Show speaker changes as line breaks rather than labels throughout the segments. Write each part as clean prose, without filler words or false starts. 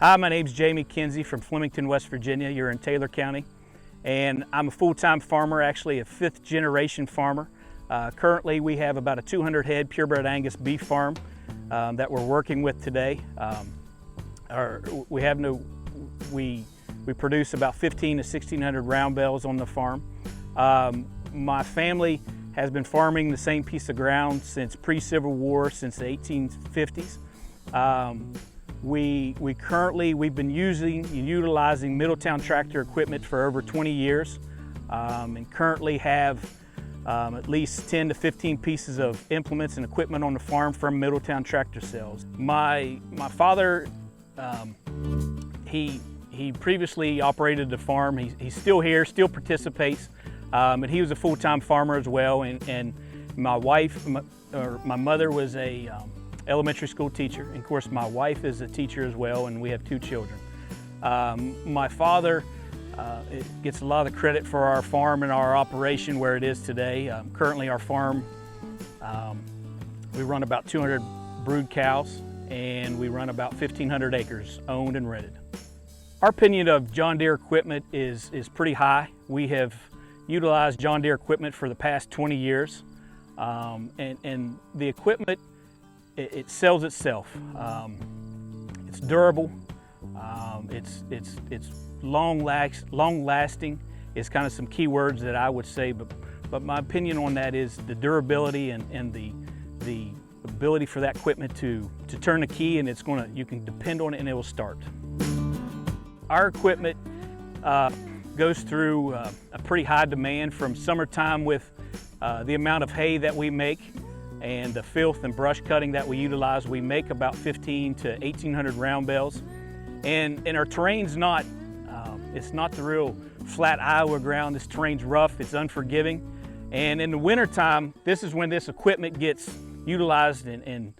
Hi, my name's Jamie Kinsey from Flemington, West Virginia. You're in Taylor County. And I'm a full-time farmer, actually a fifth generation farmer. Currently we have about a 200 head purebred Angus beef farm that we're working with today. We produce about 15 to 1,600 round bales on the farm. My family has been farming the same piece of ground since pre-Civil War, since the 1850s. We've been utilizing Middletown Tractor equipment for over 20 years and currently have at least 10 to 15 pieces of implements and equipment on the farm from Middletown Tractor sales. My father, he previously operated the farm. He's still here, still participates, and he was a full-time farmer as well. And my mother was a elementary school teacher, and of course my wife is a teacher as well, and we have two children. My father gets a lot of the credit for our farm and our operation where it is today. Currently our farm, we run about 200 brood cows, and we run about 1,500 acres owned and rented. Our opinion of John Deere equipment is pretty high. We have utilized John Deere equipment for the past 20 years, and the equipment, it sells itself. It's durable. It's long lasting. Is kind of some key words that I would say, but my opinion on that is the durability and the ability for that equipment to turn the key, and you can depend on it and it will start. Our equipment goes through a pretty high demand from summertime with the amount of hay that we make and the filth and brush cutting that we utilize. We make about 15 to 1,800 round bales, and our terrain's not it's not the real flat Iowa ground. This terrain's rough, it's unforgiving, and in the wintertime, this is when this equipment gets utilized and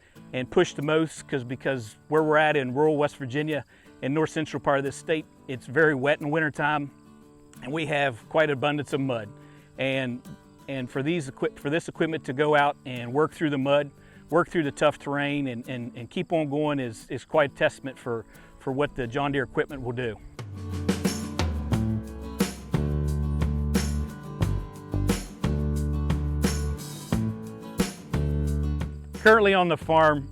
pushed the most, because where we're at in rural West Virginia, in north central part of this state, it's very wet in the wintertime, and we have quite an abundance of mud. And for this equipment to go out and work through the mud, work through the tough terrain, and keep on going is quite a testament for what the John Deere equipment will do. Currently on the farm,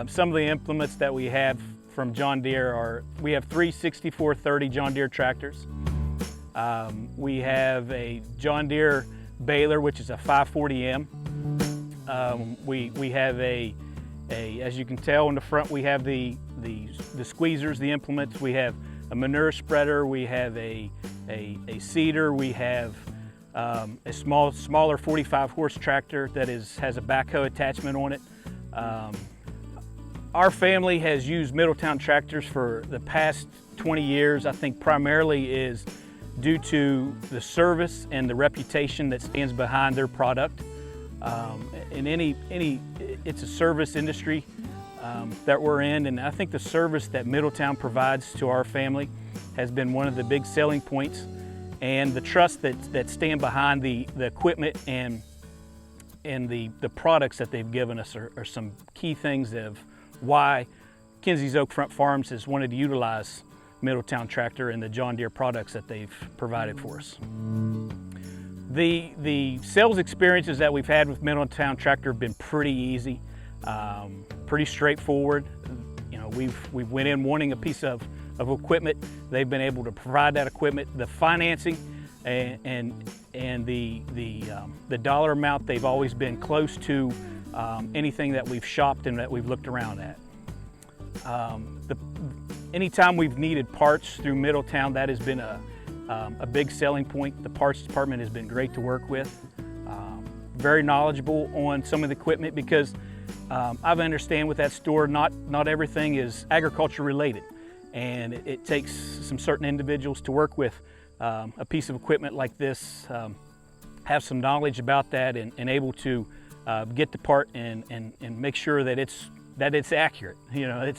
some of the implements that we have from John Deere we have three 6430 John Deere tractors. We have a John Deere baler, which is a 540M. We have as you can tell in the front, we have the squeezers, the implements. We have a manure spreader. We have a seeder. We have a smaller 45 horse tractor that has a backhoe attachment on it. Our family has used Middletown tractors for the past 20 years. I think primarily is due to the service and the reputation that stands behind their product. It's a service industry that we're in, and I think the service that Middletown provides to our family has been one of the big selling points, and the trust that stand behind the equipment and the products that they've given us are some key things of why Kinsey's Oakfront Farms has wanted to utilize Middletown Tractor and the John Deere products that they've provided for us. The sales experiences that we've had with Middletown Tractor have been pretty easy, pretty straightforward. You know, we've went in wanting a piece of equipment. They've been able to provide that equipment. The financing and the dollar amount, they've always been close to anything that we've shopped and that we've looked around at. Anytime we've needed parts through Middletown, that has been a big selling point. The parts department has been great to work with. Very knowledgeable on some of the equipment, because I understand with that store, not everything is agriculture related, and it takes some certain individuals to work with a piece of equipment like this, have some knowledge about that, and able to get the part and make sure that it's accurate. You know,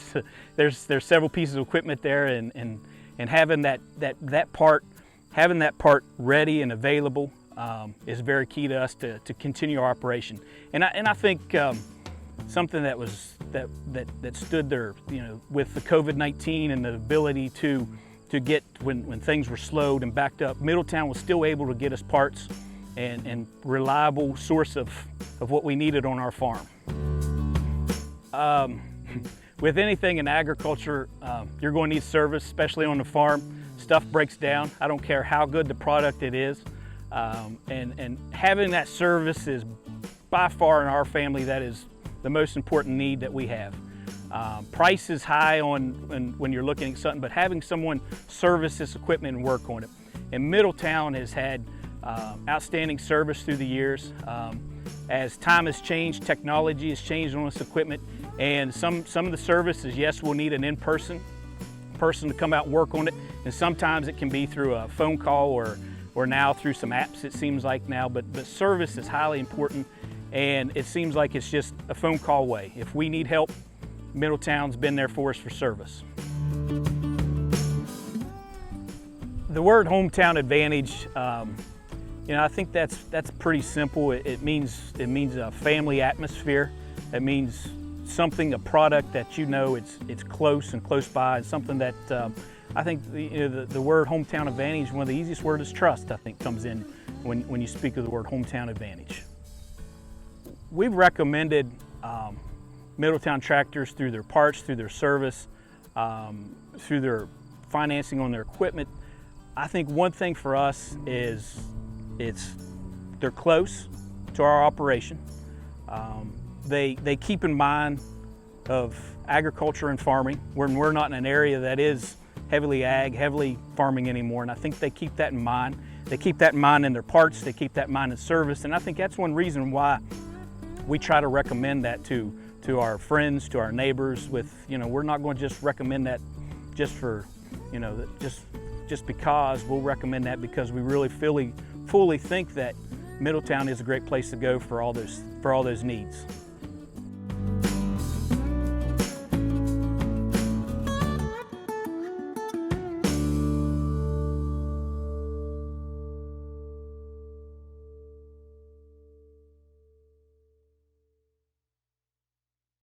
there's several pieces of equipment there, and having that part ready and available is very key to us to continue our operation. And I think something that was that stood there, you know, with the COVID-19 and the ability to get when things were slowed and backed up. Middletown was still able to get us parts and reliable source of what we needed on our farm. With anything in agriculture, you're going to need service, especially on the farm. Stuff breaks down. I don't care how good the product it is. And having that service is by far in our family, that is the most important need that we have. Price is high when you're looking at something, but having someone service this equipment and work on it. And Middletown has had outstanding service through the years. As time has changed, technology has changed on this equipment, and some of the services, yes, we'll need an in-person person to come out and work on it, and sometimes it can be through a phone call or now through some apps, it seems like now, but service is highly important, and it seems like it's just a phone call away. If we need help, Middletown's been there for us for service. The word hometown advantage, you know, I think that's pretty simple. It means a family atmosphere. It means something, a product that you know it's close and close by, and something that I think the word hometown advantage, one of the easiest words is trust, I think, comes in when you speak of the word hometown advantage. We've recommended Middletown Tractors through their parts, through their service, through their financing on their equipment. I think one thing for us is they're close to our operation. They keep in mind of agriculture and farming. We're not in an area that is heavily ag, heavily farming anymore, and I think they keep that in mind. They keep that in mind in their parts, they keep that in mind in service, and I think that's one reason why we try to recommend that to our friends, to our neighbors. With, you know, we're not going to just recommend that just for, you know, just because. We'll recommend that because we really fully think that Middletown is a great place to go for all those needs.